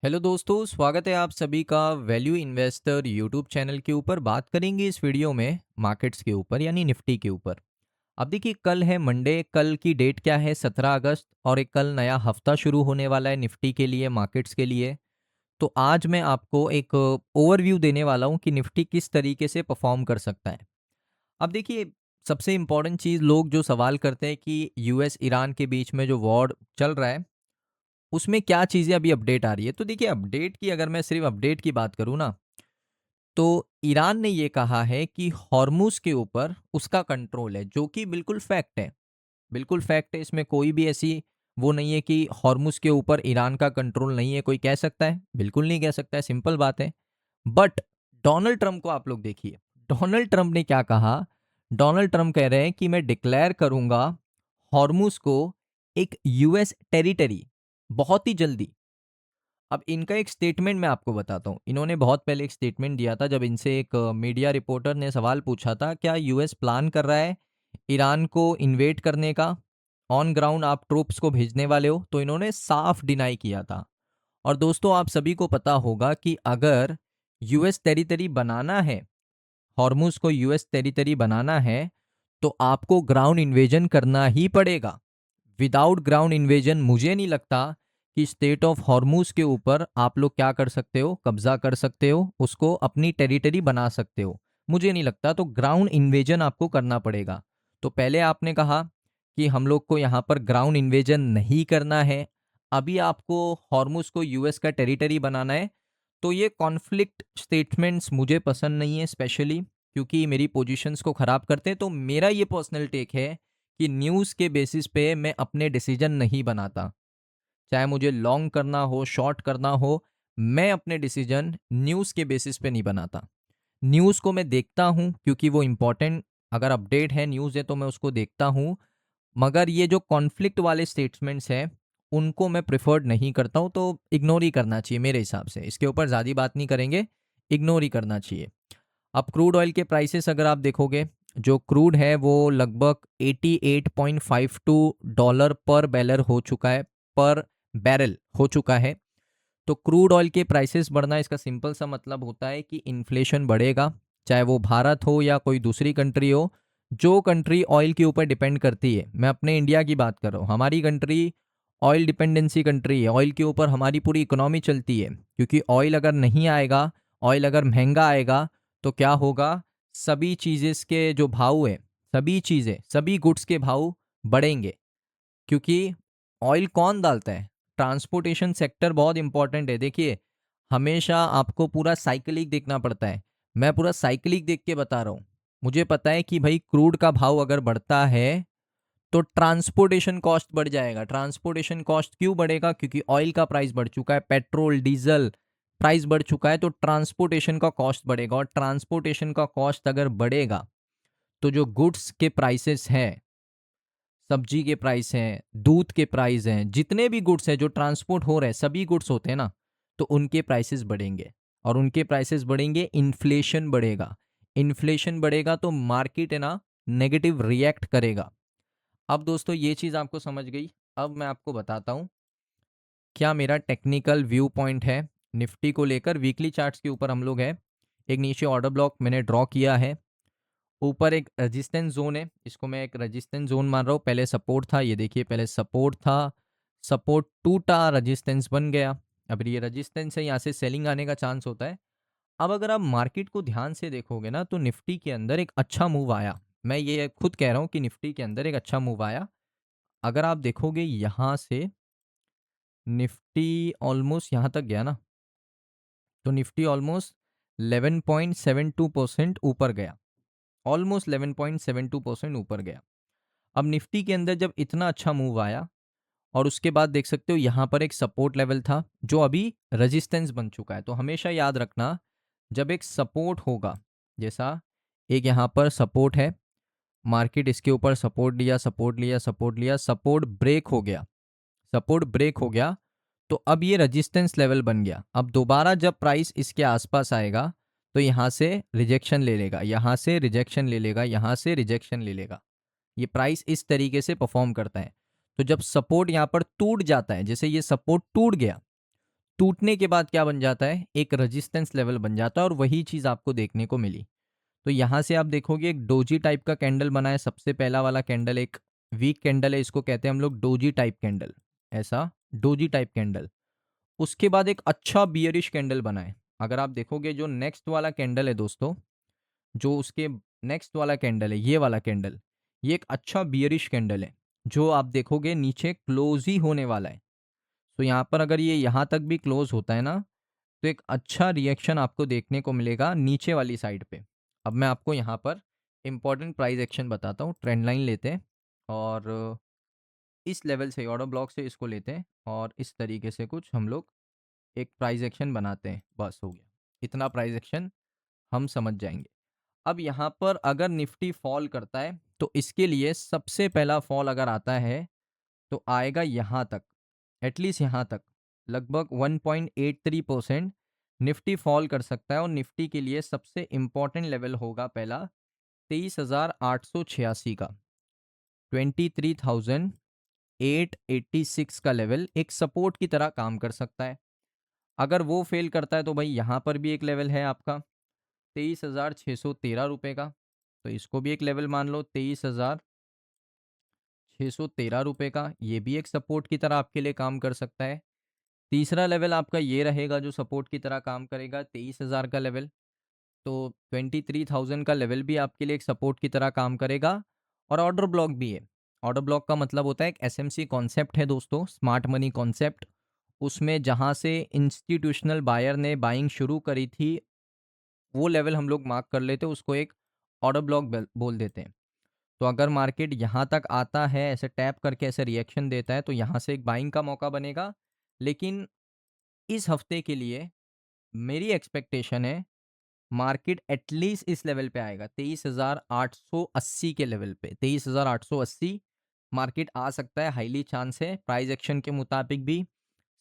Hello दोस्तों, स्वागत है आप सभी का वैल्यू इन्वेस्टर यूट्यूब चैनल के ऊपर। बात करेंगे इस वीडियो में मार्केट्स के ऊपर यानी निफ्टी के ऊपर। अब देखिए, कल है मंडे। कल की डेट क्या है? 17 अगस्त। और एक कल नया हफ्ता शुरू होने वाला है निफ्टी के लिए, मार्केट्स के लिए। तो आज मैं आपको एक ओवरव्यू देने वाला हूँ कि निफ्टी किस तरीके से परफॉर्म कर सकता है। अब देखिए, सबसे इम्पॉर्टेंट चीज़, लोग जो सवाल करते हैं कि यूएस ईरान के बीच में जो वॉर चल रहा है उसमें क्या चीज़ें अभी अपडेट आ रही है। तो देखिए, अपडेट की अगर मैं सिर्फ अपडेट की बात करूँ ना, तो ईरान ने ये कहा है कि हॉर्मुज़ के ऊपर उसका कंट्रोल है, जो कि बिल्कुल फैक्ट है। बिल्कुल फैक्ट है, इसमें कोई भी ऐसी वो नहीं है कि हॉर्मुज़ के ऊपर ईरान का कंट्रोल नहीं है। कोई कह सकता है? बिल्कुल नहीं कह सकता है, सिंपल बात है। बट डोनाल्ड ट्रंप को आप लोग देखिए, डोनाल्ड ट्रंप ने क्या कहा? डोनाल्ड ट्रंप कह रहे हैं कि मैं डिक्लेयर करूंगा हॉर्मुज़ को एक यूएस टेरिटरी बहुत ही जल्दी। अब इनका एक स्टेटमेंट मैं आपको बताता हूँ। इन्होंने बहुत पहले एक स्टेटमेंट दिया था, जब इनसे एक मीडिया रिपोर्टर ने सवाल पूछा था, क्या यूएस प्लान कर रहा है ईरान को इन्वेट करने का? ऑन ग्राउंड आप ट्रूप्स को भेजने वाले हो? तो इन्होंने साफ डिनाई किया था। और दोस्तों, आप सभी को पता होगा कि अगर यूएस टेरिटरी बनाना है, हॉर्मुज़ को यूएस टेरिटरी बनाना है, तो आपको ग्राउंड इन्वेजन करना ही पड़ेगा। विदाउट ग्राउंड इन्वेजन मुझे नहीं लगता कि स्टेट ऑफ हॉर्मुज़ के ऊपर आप लोग क्या कर सकते हो, कब्जा कर सकते हो, उसको अपनी टेरिटरी बना सकते हो। मुझे नहीं लगता। तो ग्राउंड इन्वेजन आपको करना पड़ेगा। तो पहले आपने कहा कि हम लोग को यहाँ पर ग्राउंड इन्वेजन नहीं करना है, अभी आपको हॉर्मुज़ को यूएस का टेरिटरी बनाना है। तो ये कॉन्फ्लिक्ट स्टेटमेंट्स मुझे पसंद नहीं है, स्पेशली क्योंकि मेरी पोजीशंस को ख़राब करते हैं। तो मेरा ये पर्सनल टेक है कि न्यूज़ के बेसिस पे मैं अपने डिसीजन नहीं बनाता। चाहे मुझे लॉन्ग करना हो, शॉर्ट करना हो, मैं अपने डिसीजन न्यूज़ के बेसिस पे नहीं बनाता। न्यूज़ को मैं देखता हूँ क्योंकि वो इम्पोर्टेंट, अगर अपडेट है, न्यूज़ है, तो मैं उसको देखता हूँ। मगर ये जो कॉन्फ्लिक्ट वाले स्टेटमेंट्स हैं, उनको मैं प्रेफर्ड नहीं करता हूँ। तो इग्नोर ही करना चाहिए मेरे हिसाब से। इसके ऊपर ज़्यादा बात नहीं करेंगे, इग्नोर ही करना चाहिए। अब क्रूड ऑयल के प्राइसेस अगर आप देखोगे, जो क्रूड है वो लगभग 88.52 डॉलर पर बैरल हो चुका है, पर बैरल हो चुका है। तो क्रूड ऑयल के प्राइसेस बढ़ना, इसका सिंपल सा मतलब होता है कि इन्फ्लेशन बढ़ेगा। चाहे वो भारत हो या कोई दूसरी कंट्री हो, जो कंट्री ऑयल के ऊपर डिपेंड करती है, मैं अपने इंडिया की बात कर रहा हूँ, हमारी कंट्री ऑयल डिपेंडेंसी कंट्री है। ऑयल के ऊपर हमारी पूरी इकोनॉमी चलती है, क्योंकि ऑयल अगर नहीं आएगा, ऑयल अगर महंगा आएगा, तो क्या होगा? सभी चीज़ें के जो भाव है, सभी चीज़ें, सभी गुड्स के भाव बढ़ेंगे। क्योंकि ऑयल कौन डालता है? ट्रांसपोर्टेशन सेक्टर बहुत इंपॉर्टेंट है। देखिए, हमेशा आपको पूरा साइकिलिक देखना पड़ता है। मैं पूरा साइकिलिक देख के बता रहा हूँ। मुझे पता है कि भाई क्रूड का भाव अगर बढ़ता है तो ट्रांसपोर्टेशन कॉस्ट बढ़ जाएगा। ट्रांसपोर्टेशन कॉस्ट क्यों बढ़ेगा? क्योंकि ऑयल का प्राइस बढ़ चुका है, पेट्रोल डीजल प्राइस बढ़ चुका है, तो ट्रांसपोर्टेशन का कॉस्ट बढ़ेगा। और ट्रांसपोर्टेशन का कॉस्ट अगर बढ़ेगा, तो जो गुड्स के प्राइसेस हैं, सब्जी के प्राइस हैं, दूध के प्राइस हैं, जितने भी गुड्स हैं जो ट्रांसपोर्ट हो रहे हैं, सभी गुड्स होते हैं ना, तो उनके प्राइसेस बढ़ेंगे। और उनके प्राइसेस बढ़ेंगे, इन्फ्लेशन बढ़ेगा। इन्फ्लेशन बढ़ेगा तो मार्केट है ना, नेगेटिव रिएक्ट करेगा। अब दोस्तों, ये चीज़ आपको समझ गई। अब मैं आपको बताता हूँ क्या मेरा टेक्निकल व्यू पॉइंट है निफ्टी को लेकर। वीकली चार्ट्स के ऊपर हम लोग हैं। एक नीचे ऑर्डर ब्लॉक मैंने ड्रॉ किया है, ऊपर एक रेजिस्टेंस जोन है, इसको मैं एक रेजिस्टेंस जोन मान रहा हूँ। पहले सपोर्ट था, ये देखिए, पहले सपोर्ट था, सपोर्ट टूटा, रेजिस्टेंस बन गया। अब ये रेजिस्टेंस है, यहाँ से सेलिंग आने का चांस होता है। अब अगर आप मार्केट को ध्यान से देखोगे ना, तो निफ्टी के अंदर एक अच्छा मूव आया। मैं ये खुद कह रहा हूँ कि निफ्टी के अंदर एक अच्छा मूव आया। अगर आप देखोगे यहाँ से, निफ्टी ऑलमोस्ट यहाँ तक गया ना, तो निफ्टी ऑलमोस्ट 11.72% ऊपर गया। ऑलमोस्ट 11.72% ऊपर गया। अब निफ्टी के अंदर जब इतना अच्छा मूव आया, और उसके बाद देख सकते हो यहाँ पर एक सपोर्ट लेवल था जो अभी रेजिस्टेंस बन चुका है। तो हमेशा याद रखना, जब एक सपोर्ट होगा, जैसा एक यहाँ पर सपोर्ट है, मार्केट इसके ऊपर सपोर्ट लिया, सपोर्ट लिया, सपोर्ट लिया, सपोर्ट ब्रेक हो गया, सपोर्ट ब्रेक हो गया, तो अब ये रेजिस्टेंस लेवल बन गया। अब दोबारा जब प्राइस इसके आसपास आएगा, तो यहाँ से रिजेक्शन ले लेगा, यहाँ से रिजेक्शन ले लेगा, यहाँ से रिजेक्शन ले लेगा। ये प्राइस इस तरीके से परफॉर्म करता है। तो जब सपोर्ट यहाँ पर टूट जाता है, जैसे ये सपोर्ट टूट गया, टूटने के बाद क्या बन जाता है, एक रेजिस्टेंस लेवल बन जाता है और वही चीज़ आपको देखने को मिली। तो यहाँ से आप देखोगे एक डोजी टाइप का कैंडल बना है, सबसे पहला वाला कैंडल एक वीक कैंडल है, इसको कहते हैं हम लोग डोजी टाइप कैंडल, ऐसा डोजी टाइप कैंडल। उसके बाद एक अच्छा बियरिश कैंडल बना है। अगर आप देखोगे जो नेक्स्ट वाला कैंडल है दोस्तों, जो उसके नेक्स्ट वाला कैंडल है, ये वाला कैंडल, ये एक अच्छा बियरिश कैंडल है, जो आप देखोगे नीचे क्लोज ही होने वाला है। तो यहाँ पर अगर ये यहाँ तक भी क्लोज होता है ना, तो एक अच्छा रिएक्शन आपको देखने को मिलेगा नीचे वाली साइड पे। अब मैं आपको यहाँ पर इंपॉर्टेंट प्राइस एक्शन बताता हूँ। ट्रेंड लाइन लेते हैं और इस लेवल से ऑर्डर ब्लॉक से इसको लेते हैं और इस तरीके से कुछ हम लोग एक प्राइस एक्शन बनाते हैं, बस हो गया। इतना प्राइस एक्शन हम समझ जाएंगे। अब यहाँ पर अगर निफ्टी फॉल करता है तो इसके लिए सबसे पहला फॉल अगर आता है तो आएगा यहाँ तक, एटलीस्ट यहाँ तक लगभग 1.83% निफ्टी फॉल कर सकता है। और निफ्टी के लिए सबसे इम्पॉर्टेंट लेवल होगा पहला 23,886 का, 23,886 का लेवल एक सपोर्ट की तरह काम कर सकता है। अगर वो फेल करता है तो भाई यहाँ पर भी एक लेवल है आपका 23,613 रुपये का, तो इसको भी एक लेवल मान लो 23,613 रुपये का, ये भी एक सपोर्ट की तरह आपके लिए काम कर सकता है। तीसरा लेवल आपका ये रहेगा जो सपोर्ट की तरह काम करेगा 23,000 का लेवल, तो 23,000 का लेवल भी आपके लिए एक सपोर्ट की तरह काम करेगा। और ऑर्डर ब्लॉक भी है। ऑर्डर ब्लॉक का मतलब होता है एक एसएमसी कॉन्सेप्ट है दोस्तों, स्मार्ट मनी कॉन्सेप्ट। उसमें जहाँ से इंस्टीट्यूशनल बायर ने बाइंग शुरू करी थी, वो लेवल हम लोग मार्क कर लेते हैं, उसको एक ऑर्डर ब्लॉक बोल देते हैं। तो अगर मार्केट यहाँ तक आता है, ऐसे टैप करके ऐसे रिएक्शन देता है, तो यहाँ से एक बाइंग का मौका बनेगा। लेकिन इस हफ्ते के लिए मेरी एक्सपेक्टेशन है मार्केट एटलीस्ट इस लेवल पे आएगा 23,880 के लेवल पे, 23,880 मार्केट आ सकता है, हाईली चांस है प्राइस एक्शन के मुताबिक भी।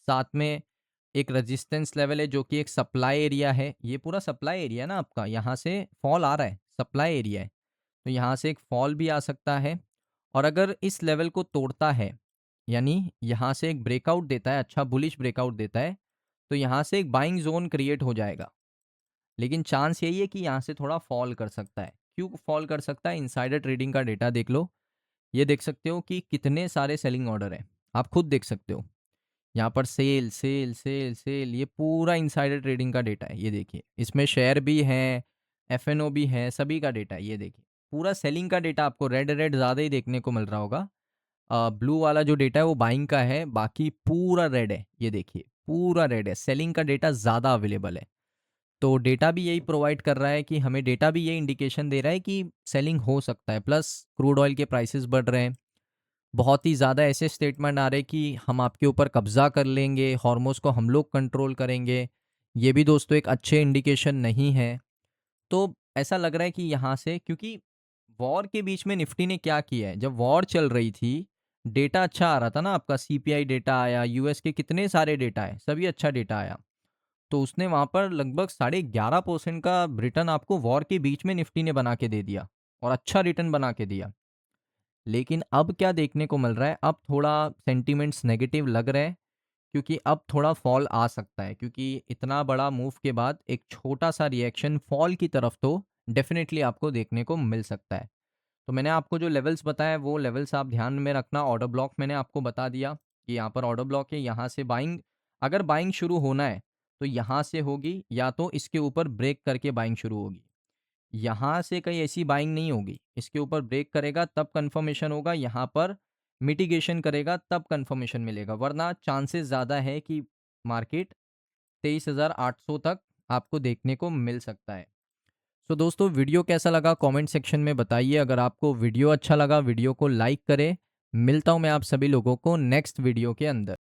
साथ में एक रेजिस्टेंस लेवल है जो कि एक सप्लाई एरिया है, ये पूरा सप्लाई एरिया है ना आपका, यहाँ से फॉल आ रहा है, सप्लाई एरिया है, तो यहाँ से एक फॉल भी आ सकता है। और अगर इस लेवल को तोड़ता है, यानी यहाँ से एक ब्रेकआउट देता है, अच्छा बुलिश ब्रेकआउट देता है, तो यहाँ से एक बाइंग जोन क्रिएट हो जाएगा। लेकिन चांस यही है कि यहाँ से थोड़ा फॉल कर सकता है। क्यों फॉल कर सकता है? इनसाइडर ट्रेडिंग का डेटा देख लो, ये देख सकते हो कि कितने सारे सेलिंग ऑर्डर हैं, आप खुद देख सकते हो। यहाँ पर सेल सेल सेल सेल, ये पूरा इनसाइडर ट्रेडिंग का डेटा है, ये देखिए। इसमें शेयर भी हैं, एफएनओ भी है, सभी का डेटा है, ये देखिए। पूरा सेलिंग का डेटा आपको रेड रेड ज़्यादा ही देखने को मिल रहा होगा। ब्लू वाला जो डेटा है वो बाइंग का है, बाकी पूरा रेड है, ये देखिए पूरा रेड है। सेलिंग का डेटा ज़्यादा अवेलेबल है। तो डेटा भी यही प्रोवाइड कर रहा है कि हमें डेटा भी ये इंडिकेशन दे रहा है कि सेलिंग हो सकता है। प्लस क्रूड ऑयल के प्राइसेस बढ़ रहे हैं, बहुत ही ज़्यादा ऐसे स्टेटमेंट आ रहे हैं कि हम आपके ऊपर कब्जा कर लेंगे, हॉर्मोज को हम लोग कंट्रोल करेंगे। ये भी दोस्तों एक अच्छे इंडिकेशन नहीं है। तो ऐसा लग रहा है कि यहाँ से, क्योंकि वॉर के बीच में निफ्टी ने क्या किया है, जब वॉर चल रही थी डेटा अच्छा आ रहा था ना आपका, सीपीआई डेटा आया, यूएस के कितने सारे डेटा है, सभी अच्छा डेटा आया। तो उसने वहाँ पर लगभग 11.5% का रिटर्न आपको वॉर के बीच में निफ्टी ने बना के दे दिया, और अच्छा रिटर्न बना के दिया। लेकिन अब क्या देखने को मिल रहा है, अब थोड़ा सेंटीमेंट्स नेगेटिव लग रहे हैं, क्योंकि अब थोड़ा फॉल आ सकता है, क्योंकि इतना बड़ा मूव के बाद एक छोटा सा रिएक्शन फॉल की तरफ तो डेफिनेटली आपको देखने को मिल सकता है। तो मैंने आपको जो लेवल्स बताया वो लेवल्स आप ध्यान में रखना। ऑर्डर ब्लॉक मैंने आपको बता दिया कि यहाँ पर ऑर्डर ब्लॉक है, यहाँ से बाइंग, अगर बाइंग शुरू होना है तो यहाँ से होगी, या तो इसके ऊपर ब्रेक करके बाइंग शुरू होगी। यहाँ से कहीं ऐसी बाइंग नहीं होगी, इसके ऊपर ब्रेक करेगा तब कंफर्मेशन होगा, यहाँ पर मिटिगेशन करेगा तब कंफर्मेशन मिलेगा, वरना चांसेस ज़्यादा है कि मार्केट 23,800 तक आपको देखने को मिल सकता है। तो दोस्तों वीडियो कैसा लगा कमेंट सेक्शन में बताइए। अगर आपको वीडियो अच्छा लगा वीडियो को लाइक करें। मिलता हूँ मैं आप सभी लोगों को नेक्स्ट वीडियो के अंदर।